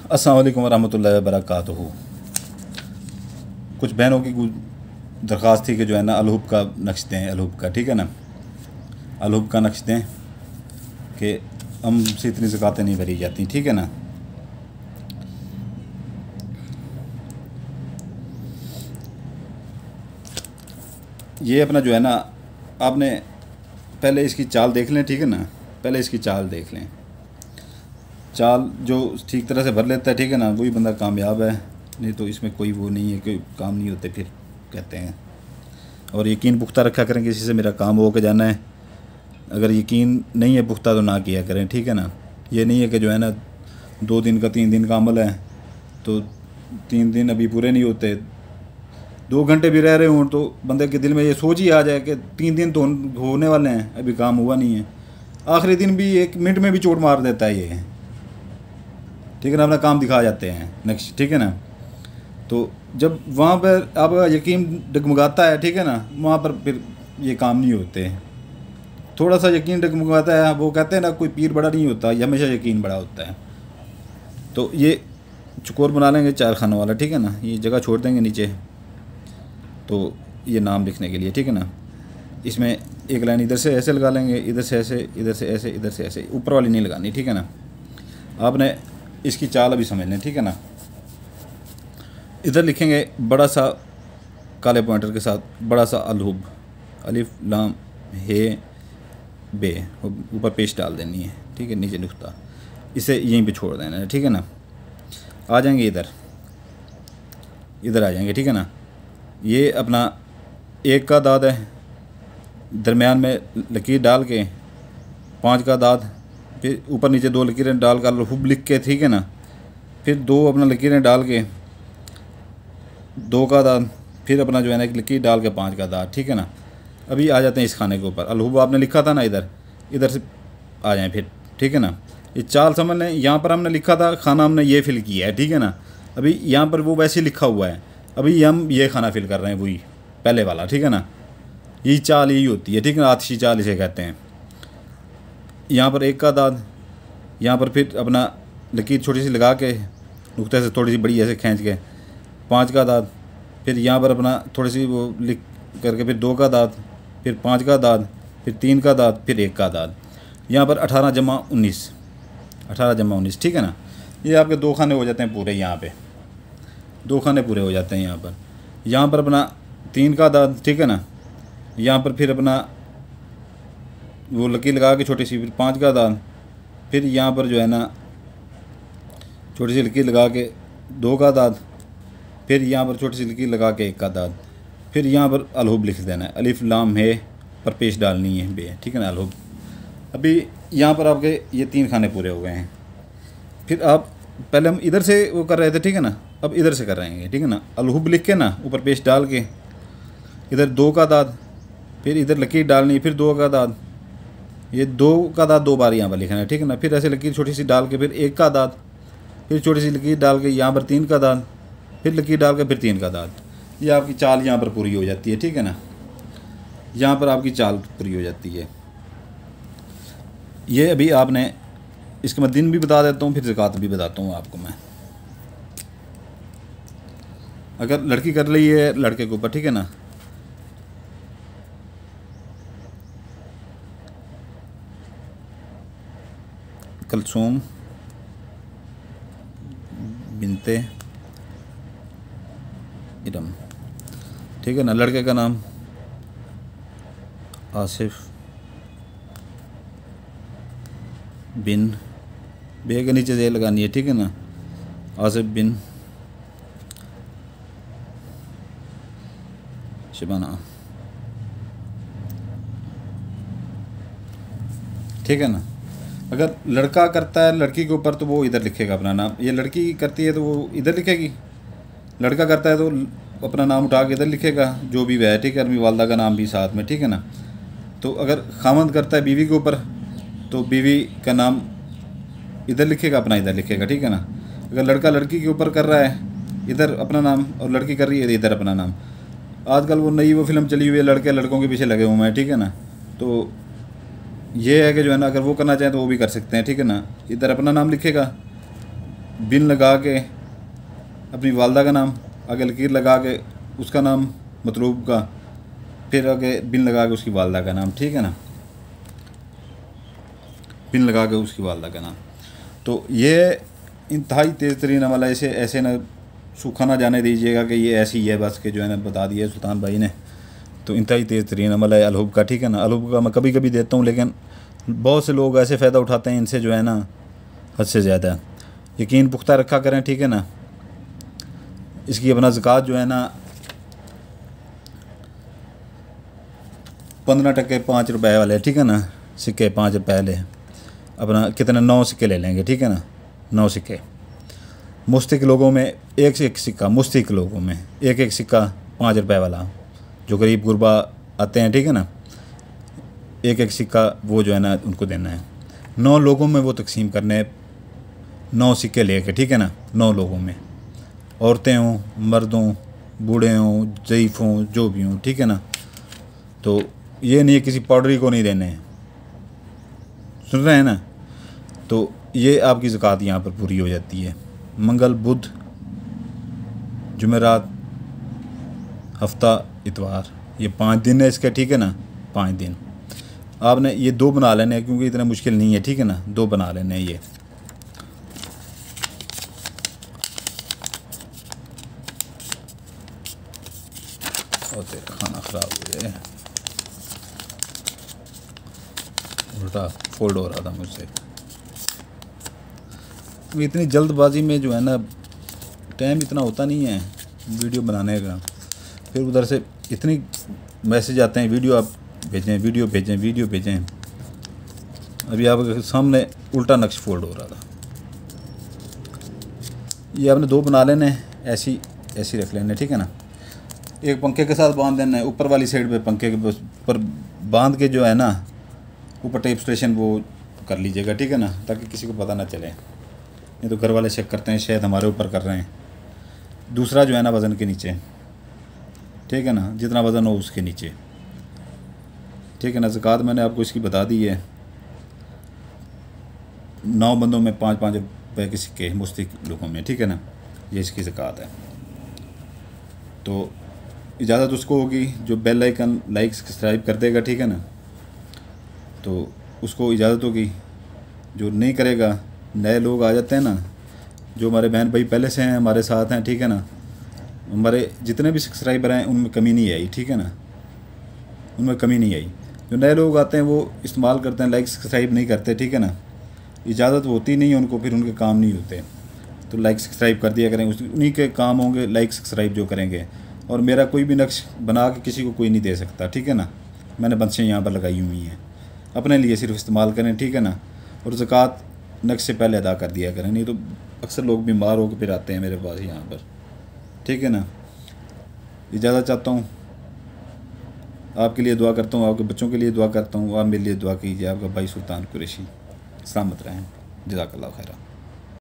अस्सलाम वालेकुम वरहमतुल्लाहि वबरकातुहू। कुछ बहनों की दरख्वास्त थी कि जो है ना अलहुब का नक्श दें, अलहुब का, ठीक है ना, अलहुब का नक्श दें कि हमसे इतनी ज़कातें नहीं भरी जाती, ठीक है ना। ये अपना जो है ना, आपने पहले इसकी चाल देख लें, ठीक है ना, पहले इसकी चाल देख लें। चाल जो ठीक तरह से भर लेता है, ठीक है ना, वही बंदा कामयाब है, नहीं तो इसमें कोई वो नहीं है, कोई काम नहीं होते फिर कहते हैं। और यकीन पुख्ता रखा करें किसी से मेरा काम हो के जाना है। अगर यकीन नहीं है पुख्ता तो ना किया करें, ठीक है ना। ये नहीं है कि जो है ना 2 दिन का 3 दिन का अमल है तो 3 दिन अभी पूरे नहीं होते, 2 घंटे भी रह रहे हों तो बंदे के दिल में ये सोच ही आ जाए कि 3 दिन तो होने वाले हैं, अभी काम हुआ नहीं है। आखिरी दिन भी 1 मिनट में भी चोट मार देता है ये, ठीक है ना, अपना काम दिखा जाते हैं नेक्स्ट, ठीक है ना। तो जब वहाँ पर आपका यकीन डगमगाता है, ठीक है ना, वहाँ पर फिर ये काम नहीं होते। थोड़ा सा यकीन डगमगाता है, वो कहते हैं ना कोई पीर बड़ा नहीं होता, ये हमेशा यकीन बड़ा होता है। तो ये चकोर बना लेंगे 4 खानों वाला, ठीक है ना, ये जगह छोड़ देंगे नीचे तो ये नाम लिखने के लिए, ठीक है ना। इसमें एक लाइन इधर से ऐसे लगा लेंगे, इधर से ऐसे, इधर से ऐसे, इधर से ऐसे, ऊपर वाली नहीं लगानी, ठीक है ना। आपने इसकी चाल अभी समझ लें, ठीक है ना। इधर लिखेंगे बड़ा सा काले पॉइंटर के साथ बड़ा सा अलहुब, अलिफ लाम हे बे, ऊपर पेश डाल देनी है, ठीक है, नीचे नुक्ता, इसे यहीं पे छोड़ देना है, ठीक है ना। आ जाएंगे इधर, इधर आ जाएंगे, ठीक है ना। ये अपना 1 का दाद है, दरमियान में लकीर डाल के 5 का दाद, फिर ऊपर नीचे 2 लकीरें डाल कर अलहुब लिख के, ठीक है ना, फिर 2 अपना लकीरें डाल के 2 का दाद, फिर अपना जो है ना एक लकीर डाल के 5 का दाद, ठीक है ना। अभी आ जाते हैं इस खाने के ऊपर, अलहुब आपने लिखा था ना, इधर इधर से आ जाएं फिर, ठीक है ना। ये चाल समझ लें, यहाँ पर हमने लिखा था खाना, हमने ये फिल किया है, ठीक है ना। अभी यहाँ पर वो वैसे ही लिखा हुआ है, अभी हम ये खाना फिल कर रहे हैं, वही पहले वाला, ठीक है ना। यही चाल यही होती है, ठीक है ना, आतिशी चाल इसे कहते हैं। यहाँ पर 1 का दाद, यहाँ पर फिर अपना लकीर छोटी सी लगा के नुक्ते से थोड़ी सी बड़ी ऐसे खींच के 5 का दाद, फिर यहाँ पर अपना थोड़ी सी वो लिख करके फिर 2 का दाद, फिर 5 का दाद, फिर 3 का दाद, फिर 1 का दाद। यहाँ पर 18 जमा 19, 18 जमा 19, ठीक है ना। ये आपके 2 खाने हो जाते हैं पूरे, यहाँ पे 2 खाने पूरे हो जाते हैं। यहाँ पर अपना 3 का दाद, ठीक है ना। यहाँ पर फिर अपना वो लकीर लगा के छोटी सी, फिर 5 का दाद, फिर यहाँ पर जो है ना छोटी सी लकीर लगा के 2 का दाद, फिर यहाँ पर छोटी सी लकीर लगा के 1 का दाद, फिर यहाँ पर अलहुब लिख देना है, अलिफ लाम है पर पेश डालनी है बे, ठीक है ना, अलहुब। अभी यहाँ पर आपके ये 3 खाने पूरे हो गए हैं। फिर आप पहले हम इधर से वो कर रहे थे, ठीक है ना, अब इधर से कर रहे हैं, ठीक है ना। अलहुब लिख के ना ऊपर पेश डाल के इधर 2 का दाद, फिर इधर लकीर डालनी, फिर 2 का दाद, ये 2 का दाद 2 बार यहाँ पर लिखना है, ठीक है ना। फिर ऐसे लकीर छोटी सी डाल के फिर 1 का दाद, फिर छोटी सी लकीर डाल के यहाँ पर 3 का दाद, फिर लकीर डाल के फिर 3 का दाद। ये आपकी चाल यहाँ पर पूरी हो जाती है, ठीक है ना। यहाँ पर आपकी चाल पूरी हो जाती है। ये अभी आपने इसके मैं दिन भी बता देता हूँ, फिर ज़कात भी बताता हूँ आपको मैं। अगर लड़की कर रही है लड़के के ऊपर, ठीक है ना, कलसूम बिनते इरम, ठीक है ना। लड़के का नाम आसिफ बिन, बे के नीचे जे लगानी है, ठीक है ना, आसिफ बिन शबाना, ठीक है ना। अगर लड़का करता है लड़की के ऊपर तो वो इधर लिखेगा अपना नाम, ये लड़की करती है तो वो इधर लिखेगी, लड़का करता है तो अपना नाम उठा के इधर लिखेगा जो भी वह है, ठीक है, अपनी वालदा का नाम भी साथ में, ठीक है ना। तो अगर खामद करता है बीवी के ऊपर तो बीवी का नाम इधर लिखेगा, अपना इधर लिखेगा, ठीक है ना। अगर लड़का लड़की के ऊपर कर रहा है इधर अपना नाम और लड़की कर रही है इधर अपना नाम। आजकल वो नई वो फिल्म चली हुई है, लड़के लड़कों के पीछे लगे हुए हैं, ठीक है ना। तो ये है कि जो है ना अगर वो करना चाहें तो वो भी कर सकते हैं, ठीक है ना। इधर अपना नाम लिखेगा बिन लगा के अपनी वालदा का नाम, आगे लकीर लगा के उसका नाम मतलूब का, फिर आगे बिन लगा के उसकी वालदा का नाम, ठीक है ना, बिन लगा के उसकी वालदा का नाम। तो ये इंतहाई तेज़ तरीन अमल है, इसे ऐसे ना सूखा ना जाने दीजिएगा कि ये ऐसी है बस के जो है ना बता दिया सुल्तान भाई ने। तो इंतहाई तेज़ तरीन अमल है अलहुब का, ठीक है ना। अलहुब का मैं कभी कभी देता हूँ, लेकिन बहुत से लोग ऐसे फ़ायदा उठाते हैं इनसे जो है ना हद से ज़्यादा। यकीन पुख्ता रखा करें, ठीक है ना। इसकी अपना ज़कात जो है ना 15% 5 रुपए वाले, ठीक है ना, सिक्के 5 रुपए वाले अपना कितने 9 सिक्के ले लेंगे, ठीक है ना, 9 सिक्के। मुस्तक लोगों में एक सिक्का, मुस्तक लोगों में एक सिक्का 5 रुपए वाला, जो गरीब गुरबा आते हैं, ठीक है ना, एक सिक्का वो जो है ना उनको देना है। 9 लोगों में वो तकसीम करने 9 सिक्के लेके, ठीक है ना, 9 लोगों में, औरतें हों, मर्द हों, बूढ़े हों, ज़ईफ़ हों, जो भी हों, ठीक है ना। तो ये नहीं किसी पाउडरी को नहीं देने हैं, सुन रहे हैं ना। तो ये आपकी ज़कात यहाँ पर पूरी हो जाती है। मंगल, बुध, जुमेरात, हफ्ता, इतवार, ये 5 दिन है इसके, ठीक है ना, 5 दिन। आपने ये 2 बना लेने हैं क्योंकि इतना मुश्किल नहीं है, ठीक है ना, 2 बना लेने हैं ये। और तेरा खाना ख़राब हो गया, उल्टा फोल्ड हो रहा था मुझसे। इतनी जल्दबाजी में जो है ना टाइम इतना होता नहीं है वीडियो बनाने का, फिर उधर से इतनी मैसेज आते हैं वीडियो आप भेजें, वीडियो भेजें, वीडियो भेजें। अभी आपके सामने उल्टा नक्श फोल्ड हो रहा था। ये आपने 2 बना लेने, ऐसी रख लेने, ठीक है ना। एक पंखे के साथ बांध देना है, ऊपर वाली साइड पे पंखे के ऊपर बांध के जो है ना ऊपर टेप स्टेशन वो कर लीजिएगा, ठीक है ना, ताकि किसी को पता ना चले। नहीं तो घर वाले चेक करते हैं शायद हमारे ऊपर कर रहे हैं। दूसरा जो है ना वज़न के नीचे, ठीक है ना, जितना वज़न हो उसके नीचे, ठीक है ना। ज़कात मैंने आपको इसकी बता दी है। 9 बंदों में 5-5 रुपए के सिक्के मुस्तक लोगों में, ठीक है ना, ये इसकी ज़कात है। तो इजाज़त उसको होगी जो बेल आइकन लाइक सब्सक्राइब कर देगा, ठीक है ना, तो उसको इजाज़त होगी। जो नहीं करेगा, नए लोग आ जाते हैं ना, जो हमारे बहन भाई पहले से हैं हमारे साथ हैं, ठीक है ना, हमारे जितने भी सब्सक्राइबर हैं उनमें कमी नहीं आई, ठीक है ना, उनमें कमी नहीं आई। जो नए लोग आते हैं वो इस्तेमाल करते हैं, लाइक सब्सक्राइब नहीं करते, ठीक है ना, इजाज़त होती नहीं है उनको, फिर उनके काम नहीं होते। तो लाइक सब्सक्राइब कर दिया करें, उन्हीं के काम होंगे लाइक सब्सक्राइब जो करेंगे। और मेरा कोई भी नक्श बना के किसी को कोई नहीं दे सकता, ठीक है ना। मैंने बंसें यहाँ पर लगाई हुई हैं, अपने लिए सिर्फ इस्तेमाल करें, ठीक है ना। और ज़कात नक्श से पहले अदा कर दिया करें, नहीं तो अक्सर लोग बीमार होकर फिर आते हैं मेरे पास यहाँ पर, ठीक है ना। इजाज़त चाहता हूँ, आपके लिए दुआ करता हूँ, आपके बच्चों के लिए दुआ करता हूँ, आप मेरे लिए दुआ कीजिए। आपका भाई सुल्तान कुरैशी, सलामत रहें, जज़ाकल्लाह खैरा।